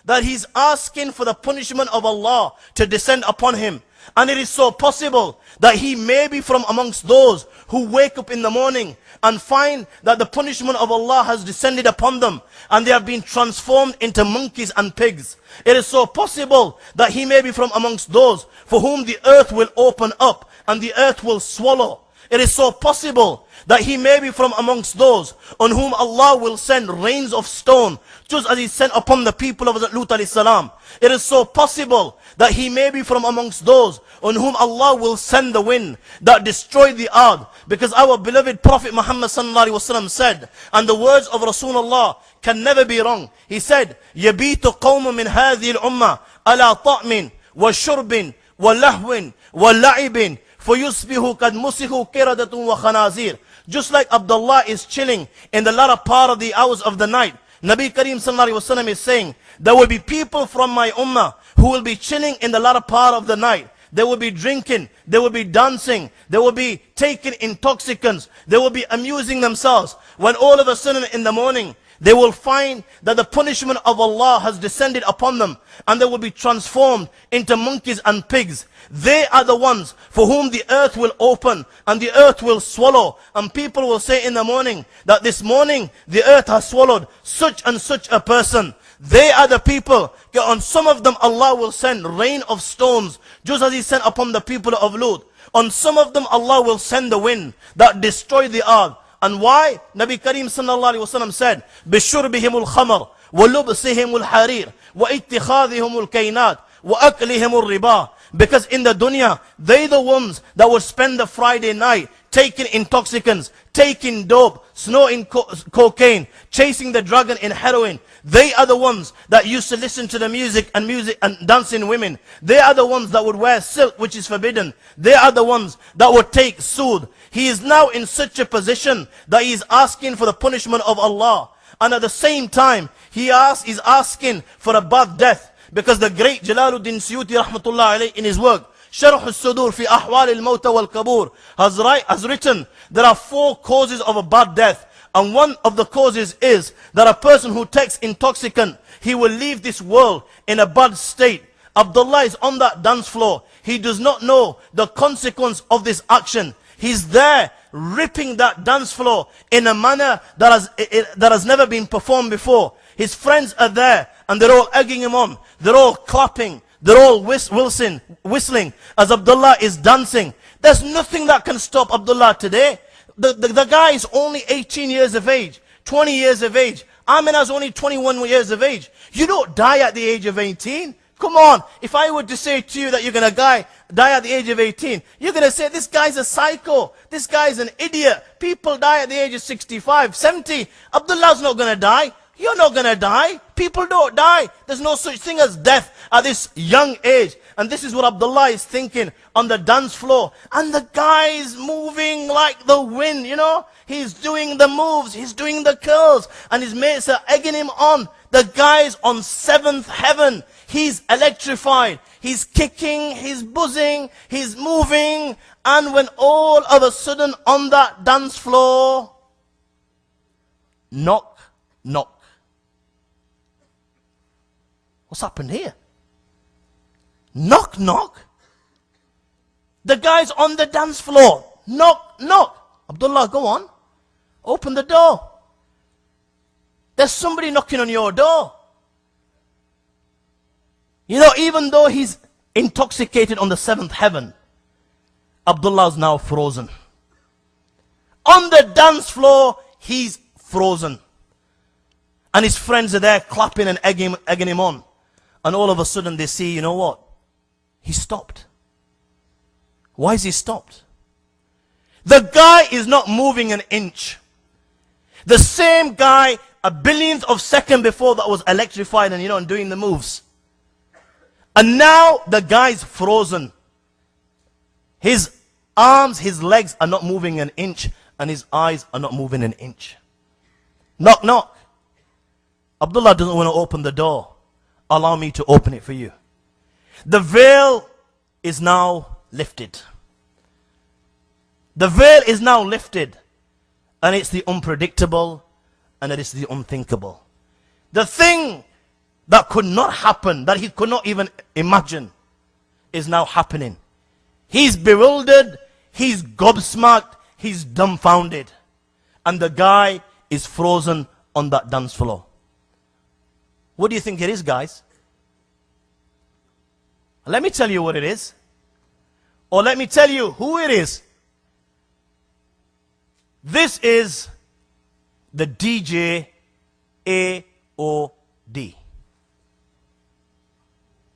that he's asking for the punishment of Allah to descend upon him. And it is so possible that he may be from amongst those who wake up in the morning and find that the punishment of Allah has descended upon them and they have been transformed into monkeys and pigs. It is so possible that he may be from amongst those for whom the earth will open up and the earth will swallow. It is so possible that he may be from amongst those on whom Allah will send rains of stone, just as he sent upon the people of Lut alayhi salam. It is so possible that he may be from amongst those on whom Allah will send the wind that destroyed the earth. Because our beloved Prophet Muhammad sallallahu alaihi wasallam said, and the words of Rasulullah can never be wrong. He said, يَبِيتُ قَوْمٌ مِنْ هَذِهِ الْأُمَّةِ عَلَى طَعْمٍ وَشُرْبٍ وَلَهْوٍ وَلَعِبٍ فَيُصْبِحُ قَدْ مُسِخُ قِرَدَةٌ وَخَنَازِيرٌ. Just like Abdullah is chilling in the latter part of the hours of the night, Nabi Kareem sallallahu alaihi wasallam is saying, there will be people from my ummah who will be chilling in the latter part of the night. They will be drinking, they will be dancing, they will be taking intoxicants, they will be amusing themselves. When all of a sudden in the morning, they will find that the punishment of Allah has descended upon them and they will be transformed into monkeys and pigs. They are the ones for whom the earth will open and the earth will swallow. And people will say in the morning that this morning the earth has swallowed such and such a person. They are the people. On some of them Allah will send rain of stones, just as he sent upon the people of Lut. On some of them Allah will send the wind that destroyed the earth. And why? Nabi Kareem sallallahu alaihi wasallam said, بِشُرْبِهِمُ الْخَمَرِ وَلُبْسِهِمُ الْحَرِيرِ وَإِتِّخَاذِهِمُ الْكَيْنَاتِ وَأَكْلِهِمُ الرِّبَا. Because in the dunya, they the ones that will spend the Friday night taking intoxicants, taking dope, snorting cocaine, chasing the dragon in heroin. They are the ones that used to listen to the music and dancing women. They are the ones that would wear silk, which is forbidden. They are the ones that would take sood. He is now in such a position that he is asking for the punishment of Allah. And at the same time, he is asking for a bad death. Because the great Jalaluddin Suyuti rahmatullah alayhi in his work, Sharh al-Sudur fi Ahwal al-Mawta wal-Kabur, has written, there are 4 causes of a bad death. And one of the causes is that a person who takes intoxicant, he will leave this world in a bad state. Abdullah is on that dance floor. He does not know the consequence of this action. He's there ripping that dance floor in a manner that has never been performed before. His friends are there and they're all egging him on. They're all clapping. They're all whistling as Abdullah is dancing. There's nothing that can stop Abdullah today. The guy is only 18 years of age, 20 years of age. Amina's only 21 years of age. You don't die at the age of 18. Come on, if I were to say to you that you're going to die at the age of 18, you're going to say, this guy's a psycho, this guy's an idiot. People die at the age of 65, 70. Abdullah's not going to die. You're not going to die. People don't die. There's no such thing as death at this young age. And this is what Abdullah is thinking on the dance floor. And the guy is moving like the wind, you know. He's doing the moves, he's doing the curls, and his mates are egging him on. The guy's on 7th heaven. He's electrified. He's kicking, he's buzzing, he's moving. And when all of a sudden on that dance floor, knock, knock. What's happened here? Knock, knock. The guy's on the dance floor. Knock, knock. Abdullah, go on. Open the door. There's somebody knocking on your door. You know, even though he's intoxicated on the 7th heaven, Abdullah's now frozen. On the dance floor, he's frozen. And his friends are there clapping and egging him on. And all of a sudden they see, you know what? He stopped. Why is he stopped? The guy is not moving an inch. The same guy a billionth of second before that was electrified and, you know, and doing the moves. And now the guy's frozen. His arms, his legs are not moving an inch, and his eyes are not moving an inch. Knock, knock. Abdullah doesn't want to open the door. Allow me to open it for you. The veil is now lifted. The veil is now lifted. And it's the unpredictable, and it is the unthinkable. The thing that could not happen, that he could not even imagine, is now happening. He's bewildered, he's gobsmacked, he's dumbfounded. And the guy is frozen on that dance floor. What do you think it is, guys? Let me tell you what it is. Or let me tell you who it is. This is the DJ AOD.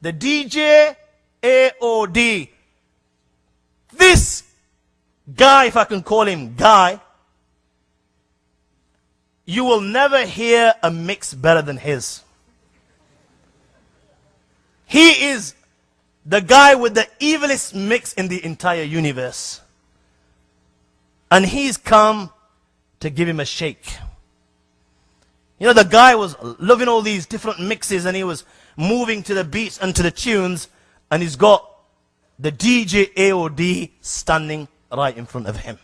The DJ AOD. This guy, if I can call him guy, you will never hear a mix better than his. He is the guy with the evilest mix in the entire universe. And he's come to give him a shake. You know, the guy was loving all these different mixes and he was moving to the beats and to the tunes, and he's got the DJ AOD standing right in front of him.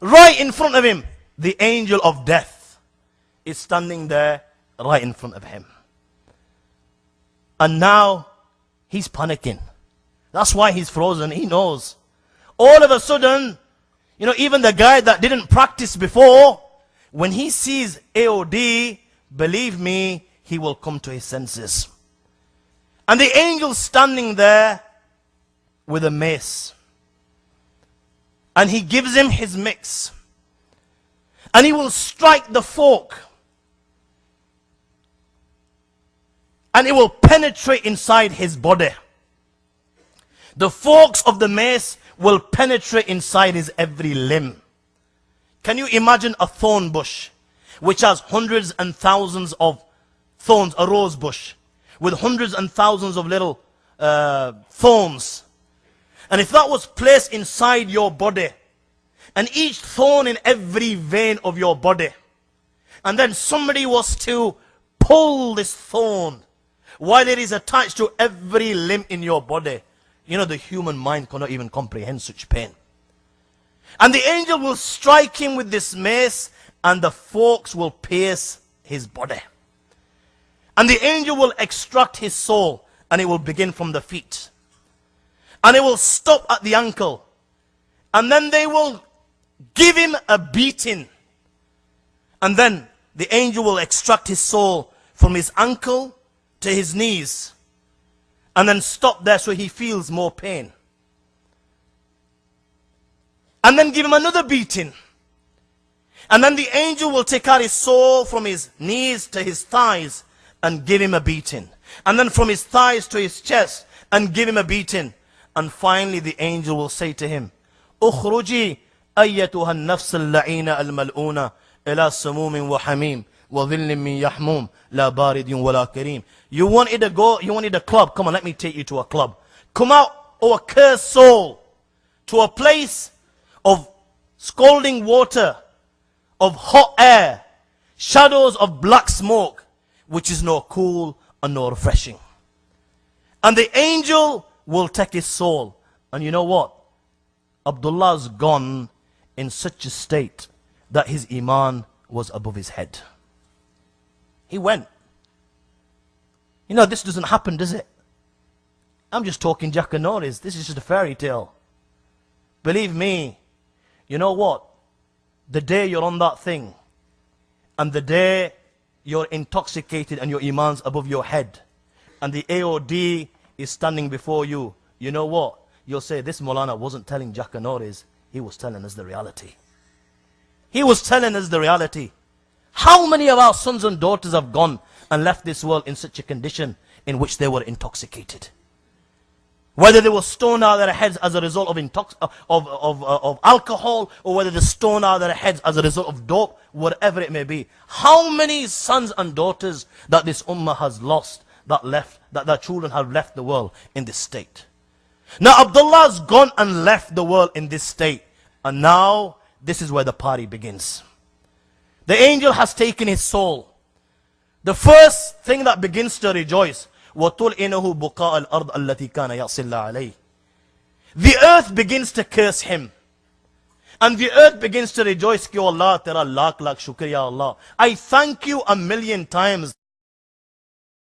Right in front of him, the angel of death is standing there right in front of him. And now he's panicking. That's why he's frozen. He knows. All of a sudden, you know, even the guy that didn't practice before, when he sees AOD, believe me, he will come to his senses. And the angel's standing there with a mace. And he gives him his mix. And he will strike the fork. And it will penetrate inside his body. The forks of the mace will penetrate inside his every limb. Can you imagine a thorn bush which has hundreds and thousands of thorns, a rose bush with hundreds and thousands of little thorns? And if that was placed inside your body, and each thorn in every vein of your body, and then somebody was to pull this thorn while it is attached to every limb in your body, you know, the human mind cannot even comprehend such pain. And the angel will strike him with this mace, and the forks will pierce his body. And the angel will extract his soul, and it will begin from the feet. And it will stop at the ankle. And then they will give him a beating. And then the angel will extract his soul from his ankle to his knees. And then stop there so he feels more pain. And then give him another beating. And then the angel will take out his soul from his knees to his thighs and give him a beating. And then from his thighs to his chest and give him a beating. And finally the angel will say to him, "Ukhruji ayyatuha an-nafs al-la'ina al-mal'una ila samumin wa hamim wa dhillin min yahmum la baridin wa la kareem." You wanted to go, you wanted a club. Come on, let me take you to a club. Come out, O accursed soul, to a place of scalding water, of hot air, shadows of black smoke, which is nor cool and nor refreshing. And the angel will take his soul. And you know what? Abdullah's gone in such a state that his iman was above his head. He went. You know, this doesn't happen, does it? I'm just talking Jackanoris. This is just a fairy tale. Believe me, you know what? The day you're on that thing, and the day you're intoxicated and your iman's above your head, and the AOD is standing before you, you know what? You'll say, this Maulana wasn't telling Jackanoris, he was telling us the reality. He was telling us the reality. How many of our sons and daughters have gone and left this world in such a condition in which they were intoxicated? Whether they were stoned out of their heads as a result of alcohol, or whether they're stoned out of their heads as a result of dope, whatever it may be. How many sons and daughters that this ummah has lost, that their children have left the world in this state? Now Abdullah's gone and left the world in this state. And now this is where the party begins. The angel has taken his soul. The first thing that begins to rejoice, وَطُلْئِنَهُ بُقَاءَ الْأَرْضِ الَّتِي كَانَ يَعْصِي اللَّهَ عَلَيْهِ. The earth begins to curse him. And the earth begins to rejoice, Ki Allah, tera lakh lakh shukr ya Allah. I thank you a million times.